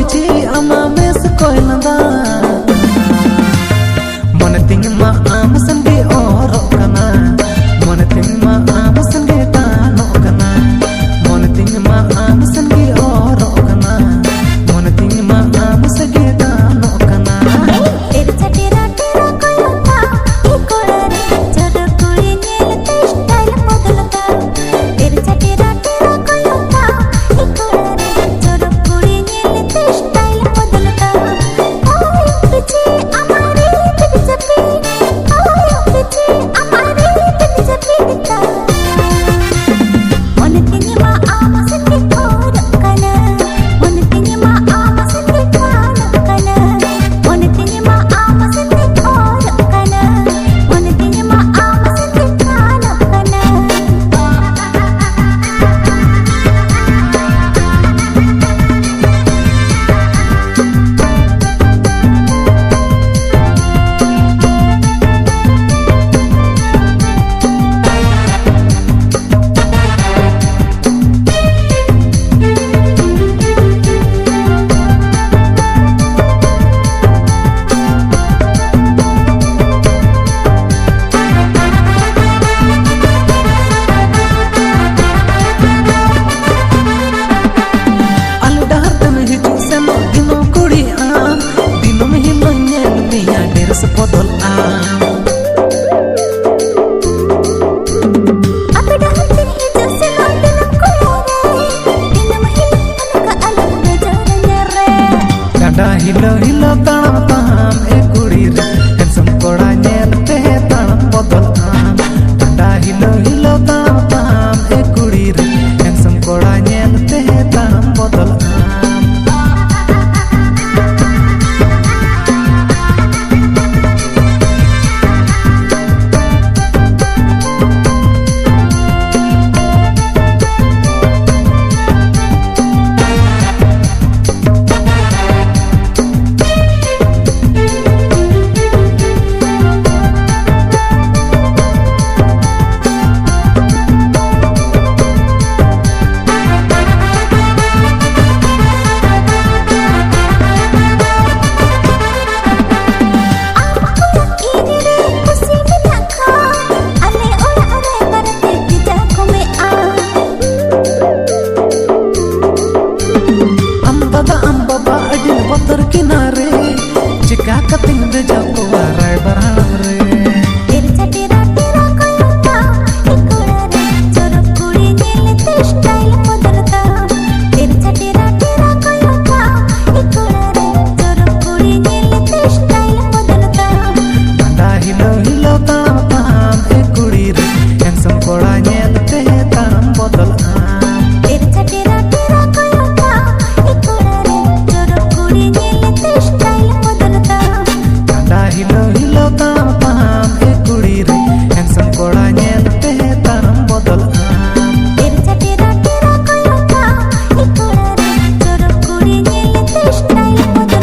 पिछे आमा में से कोई नंदा मन तिंग मा आम संगे और कना मन तिंग मा आम संगे तानो कना मन तिंग मा आम संगे और कना मन तिंग मा आम संगे तानो कना तेरे चटेरा तेरा कोयता ई कोड़रे चोर कुड़ी नेलते स्टाइल बदलता तेरे चटेरा तेरा कोयता ई कोड़रे चोर कुड़ी नेलते स्टाइल बदलता ओए पीछे हमारे पिछपी ओए पीछे हमारे पिछपी दिखता मन तिंग मा आम संगे और कना मन तिंग मा आम संगे खाना कना मन तिंग मा आम संगे और कना मन तिंग मा आम संगे खाना कना Sepotol Apa dah henti hijau senang dalam kolore Dina mahil anak alam gajaran nyere Gada hilo hilo tanam tam kuri re Handsome koda nyelte tanam botol am Gada hilo hilo tanam tam kuri re Handsome koda nyelte tanam botol am Kinare, jika keting beja